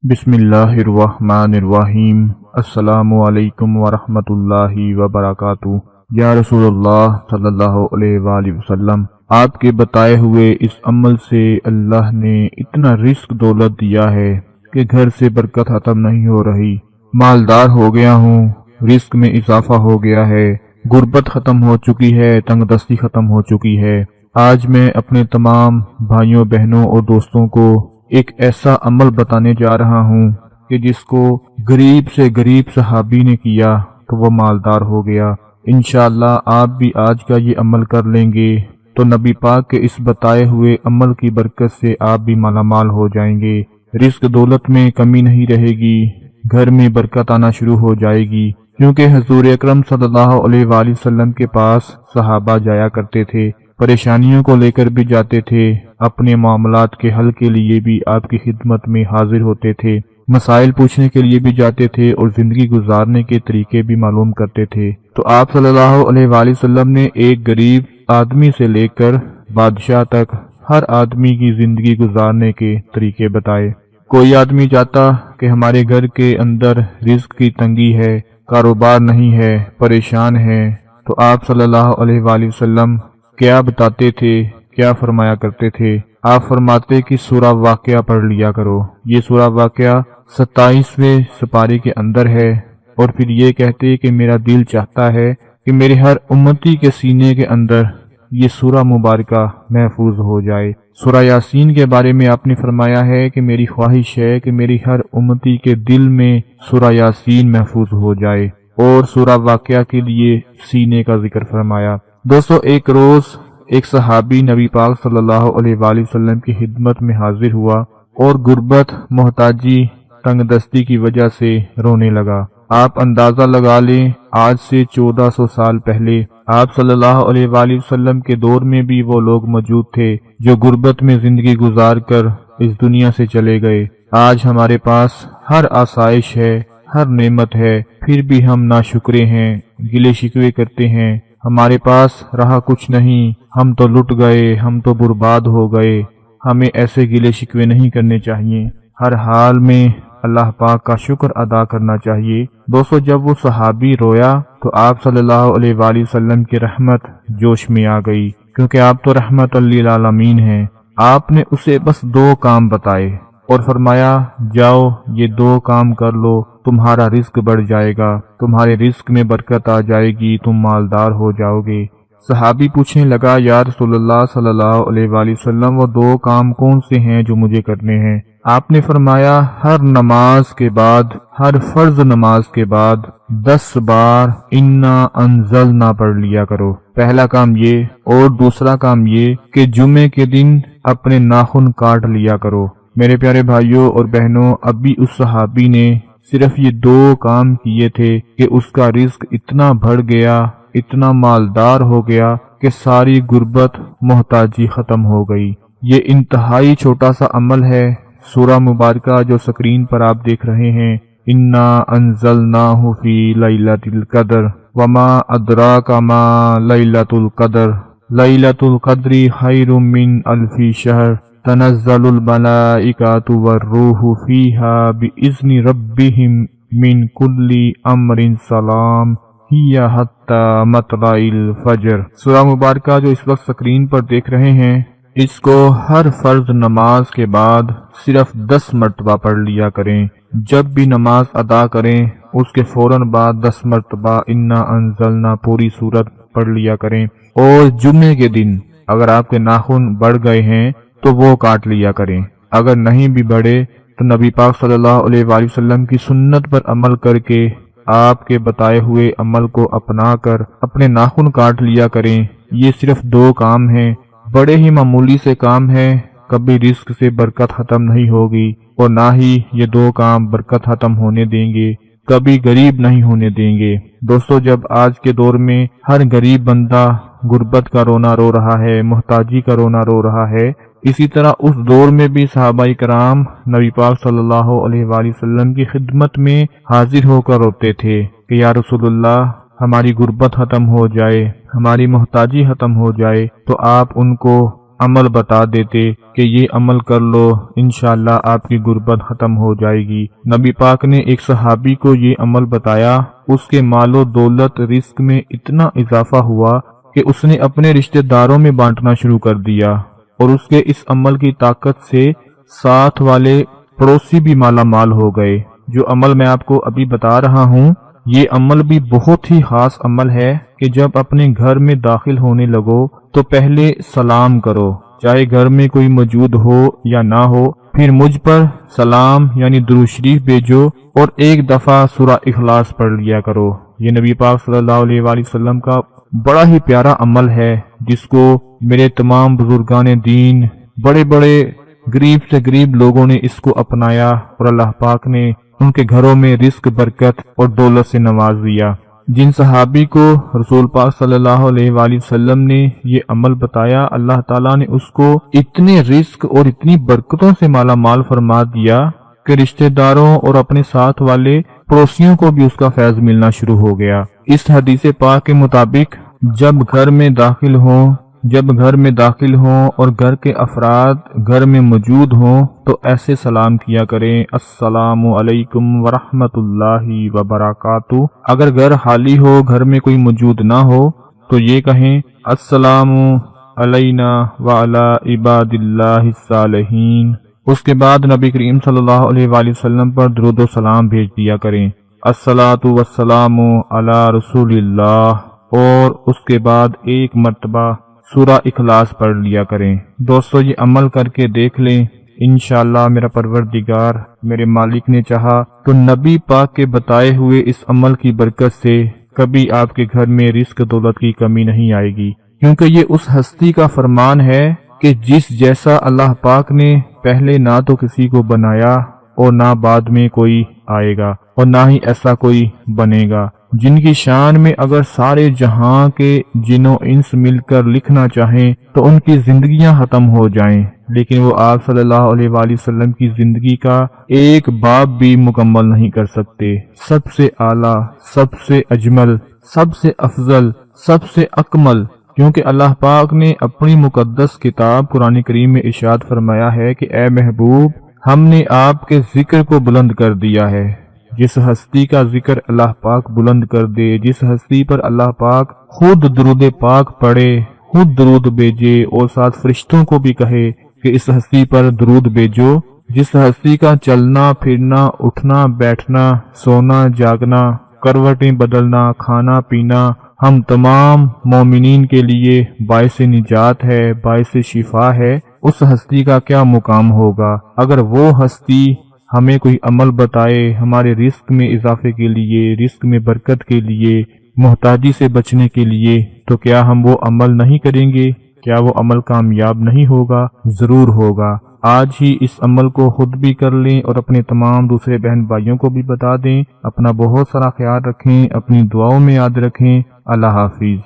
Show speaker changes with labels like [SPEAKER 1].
[SPEAKER 1] बिस्मिल्लाहिर्रहमानिर्रहीम। अस्सलामु अलैकुम वरहमतुल्लाहि वबरकातुहू। या रसूल अल्लाह सल्लल्लाहु अलैहि वसल्लम, आपके बताए हुए इस अमल से अल्लाह ने इतना रिस्क दौलत दिया है कि घर से बरकत खत्म नहीं हो रही। मालदार हो गया हूँ, रिस्क में इजाफा हो गया है, गुर्बत खत्म हो चुकी है, तंगदस्ती खत्म हो चुकी है। आज मैं अपने तमाम भाइयों बहनों और दोस्तों को एक ऐसा अमल बताने जा रहा हूँ कि जिसको गरीब से गरीब सहाबी ने किया तो वो मालदार हो गया। इंशाअल्लाह आप भी आज का ये अमल कर लेंगे तो नबी पाक के इस बताए हुए अमल की बरकत से आप भी मालामाल हो जाएंगे। रिस्क दौलत में कमी नहीं रहेगी, घर में बरकत आना शुरू हो जाएगी। क्योंकि हुजूर अकरम सल्लल्लाहु अलैहि वसल्लम के पास सहाबा जाया करते थे, परेशानियों को लेकर भी जाते थे, अपने मामलात के हल के लिए भी आपकी खिदमत में हाजिर होते थे, मसाइल पूछने के लिए भी जाते थे और जिंदगी गुजारने के तरीके भी मालूम करते थे। तो आप सल्लल्लाहु अलैहि वसल्लम ने एक गरीब आदमी से लेकर बादशाह तक हर आदमी की जिंदगी गुजारने के तरीके बताए। कोई आदमी चाहता कि हमारे घर के अंदर रिस्क की तंगी है, कारोबार नहीं है, परेशान है, तो आप सल्लल्लाहु अलैहि वसल्लम क्या बताते थे, क्या फरमाया करते थे? आप फरमाते कि सूरा वाक़या पढ़ लिया करो। ये सूरा वाक़या 27वें सपारे के अंदर है। और फिर ये कहते कि मेरा दिल चाहता है कि मेरे हर उम्मती के सीने के अंदर ये सूरा मुबारका महफूज हो जाए। सूरा यासीन के बारे में आपने फरमाया है कि मेरी ख्वाहिश है कि मेरी हर उम्मती के दिल में सूरा यासीन महफूज हो जाए। और सूरा वाक़या के लिए सीने का जिक्र फरमाया। दोस्तों, एक रोज एक सहाबी नबी पाक सल्लल्लाहु अलैहि वसल्लम की खिदमत में हाजिर हुआ और गुर्बत, मोहताजी, तंगदस्ती की वजह से रोने लगा। आप अंदाजा लगा लें, आज से 1400 साल पहले आप सल्लल्लाहु अलैहि वसल्लम के दौर में भी वो लोग मौजूद थे जो गुर्बत में जिंदगी गुजार कर इस दुनिया से चले गए। आज हमारे पास हर आसाइश है, हर नेमत है, फिर भी हम नाशुक्रे हैं, गिले शिकवे करते हैं। हमारे पास रहा कुछ नहीं, हम तो लुट गए, हम तो बर्बाद हो गए। हमें ऐसे गिले शिकवे नहीं करने चाहिए, हर हाल में अल्लाह पाक का शुक्र अदा करना चाहिए। दोस्तों, जब वो सहाबी रोया तो आप सल्लल्लाहु अलैहि वसल्लम की रहमत जोश में आ गई, क्योंकि आप तो रहमत लिल आलमीन हैं। आपने उसे बस 2 काम बताए और फरमाया, जाओ ये 2 काम कर लो, तुम्हारा रिस्क बढ़ जाएगा, तुम्हारे रिस्क में बरकत आ जाएगी, तुम मालदार हो जाओगे। सहाबी पूछने लगा, या रसूलुल्लाह सल्लल्लाहु अलैहि वसल्लम, वो 2 काम कौन से हैं जो मुझे करने हैं? आपने फरमाया, हर नमाज के बाद, हर फर्ज नमाज के बाद 10 बार इन्ना अंज़लना पढ़ लिया करो। पहला काम ये। और दूसरा काम ये कि जुमे के दिन अपने नाखून काट लिया करो। मेरे प्यारे भाइयों और बहनों, अभी उस सहाबी ने सिर्फ ये 2 काम किए थे कि उसका रिस्क इतना बढ़ गया, इतना मालदार हो गया कि सारी गुर्बत, मोहताजी खत्म हो गई। ये इंतहाई छोटा सा अमल है। सूरा मुबारका जो स्क्रीन पर आप देख रहे हैं, इन्ना अंज़लनाहु फी लैलतिल क़द्र वमा अदराका मा लैलतुल क़द्र लैलतुल क़द्रि खैरुम मिन अल्फी शहर तनज़्ज़लुल मलाइकातु वर्रूहु फीहा बिइज़्नि रब्बिहिम मिन कुल्ली अम्रिन सलाम हिया हत्ता मतलाइल फजर। सूरा मुबारका जो इस वक्त स्क्रीन पर देख रहे हैं, इसको हर फर्ज नमाज के बाद सिर्फ 10 मरतबा पढ़ लिया करें। जब भी नमाज अदा करें उसके फौरन बाद 10 मरतबा इन्ना अंज़लना पूरी सूरत पढ़ लिया करें। और जुम्मे के दिन अगर आपके नाखून बढ़ गए हैं तो वो काट लिया करें। अगर नहीं भी बढ़े तो नबी पाक सल्लल्लाहु अलैहि वसल्लम की सुन्नत पर अमल करके, आपके बताए हुए अमल को अपना कर अपने नाखून काट लिया करें। ये सिर्फ 2 काम हैं, बड़े ही मामूली से काम है। कभी रिस्क से बरकत खत्म नहीं होगी और ना ही ये 2 काम बरकत खत्म होने देंगे, कभी गरीब नहीं होने देंगे। दोस्तों, जब आज के दौर में हर गरीब बंदा गुर्बत का रोना रो रहा है, मोहताजी का रोना रो रहा है, इसी तरह उस दौर में भी सहाबाई कराम नबी पाक सल्लल्लाहु अलैहि वसल्लम की खिदमत में हाजिर होकर रोते थे कि या रसूलुल्लाह, हमारी गुर्बत खत्म हो जाए, हमारी मोहताजी खत्म हो जाए। तो आप उनको عمل بتا دیتے کہ یہ عمل کر لو، انشاءاللہ آپ کی غربت ختم ہو جائے گی۔ نبی پاک نے ایک صحابی کو یہ عمل بتایا، اس کے مال و دولت رزق میں اتنا اضافہ ہوا کہ اس نے اپنے رشتہ داروں میں بانٹنا شروع کر دیا، اور اس کے اس عمل کی طاقت سے ساتھ والے پڑوسی بھی مالا مال ہو گئے۔ جو عمل میں آپ کو ابھی بتا رہا ہوں، یہ عمل بھی بہت ہی خاص عمل ہے کہ جب اپنے گھر میں داخل ہونے لگو تو پہلے سلام کرو، چاہے گھر میں کوئی موجود ہو یا نہ ہو، پھر مجھ پر سلام یعنی درود شریف بھیجو اور ایک دفعہ سورہ اخلاص پڑھ لیا کرو۔ یہ نبی پاک صلی اللہ علیہ وآلہ وسلم کا بڑا ہی پیارا عمل ہے، جس کو میرے تمام بزرگان دین، بڑے بڑے غریب سے غریب لوگوں نے اس کو اپنایا، اور اللہ پاک نے ان کے گھروں میں رزق، برکت اور دولت سے نواز دیا۔ جن صحابی کو رسول پاک صلی اللہ علیہ وآلہ وسلم نے یہ عمل بتایا، اللہ تعالیٰ نے اس کو اتنے رزق اور اتنی برکتوں سے مالا مال فرما دیا کہ رشتہ داروں اور اپنے ساتھ والے پڑوسیوں کو بھی اس کا فیض ملنا شروع ہو گیا۔ اس حدیث پاک کے مطابق جب گھر میں داخل ہوں اور گھر کے افراد گھر میں موجود ہوں تو ایسے سلام کیا کریں، السلام علیکم ورحمۃ اللہ وبرکاتہ۔ اگر گھر خالی ہو، گھر میں کوئی موجود نہ ہو تو یہ کہیں، السلام علینا وعلی عباد اللہ الصالحین۔ اس کے بعد نبی کریم صلی اللہ علیہ وآلہ وسلم پر درود و سلام بھیج دیا کریں، الصلاۃ والسلام علی رسول اللہ، اور اس کے بعد ایک مرتبہ سورہ اخلاص پڑھ لیا کریں۔ دوستو، یہ عمل کر کے دیکھ لیں، انشاءاللہ میرا پروردگار، میرے مالک نے چاہا تو نبی پاک کے بتائے ہوئے اس عمل کی برکت سے کبھی آپ کے گھر میں رزق دولت کی کمی نہیں آئے گی، کیونکہ یہ اس ہستی کا فرمان ہے کہ جس جیسا اللہ پاک نے پہلے نہ تو کسی کو بنایا اور نہ بعد میں کوئی آئے گا، اور نہ ہی ایسا کوئی بنے گا، جن کی شان میں اگر سارے جہاں کے جن و انس مل کر لکھنا چاہیں تو ان کی زندگیاں ختم ہو جائیں، لیکن وہ آپ صلی اللہ علیہ وآلہ وسلم کی زندگی کا ایک باب بھی مکمل نہیں کر سکتے۔ سب سے اعلیٰ، سب سے اجمل، سب سے افضل، سب سے اکمل، کیونکہ اللہ پاک نے اپنی مقدس کتاب قرآن کریم میں ارشاد فرمایا ہے کہ اے محبوب، ہم نے آپ کے ذکر کو بلند کر دیا ہے۔ جس ہستی کا ذکر اللہ پاک بلند کر دے، جس ہستی پر اللہ پاک خود درود پاک پڑھے، خود درود بھیجے اور ساتھ فرشتوں کو بھی کہے کہ اس ہستی پر درود بھیجو، جس ہستی کا چلنا پھرنا، اٹھنا بیٹھنا، سونا جاگنا، کروٹیں بدلنا، کھانا پینا ہم تمام مومنین کے لیے باعث نجات ہے، باعث شفا ہے، اس ہستی کا کیا مقام ہوگا اگر وہ ہستی ہمیں کوئی عمل بتائے ہمارے رزق میں اضافے کے لیے، رزق میں برکت کے لیے، محتاجی سے بچنے کے لیے، تو کیا ہم وہ عمل نہیں کریں گے؟ کیا وہ عمل کامیاب نہیں ہوگا؟ ضرور ہوگا۔ آج ہی اس عمل کو خود بھی کر لیں اور اپنے تمام دوسرے بہن بھائیوں کو بھی بتا دیں۔ اپنا بہت سارا خیال رکھیں، اپنی دعاؤں میں یاد رکھیں۔ اللہ حافظ۔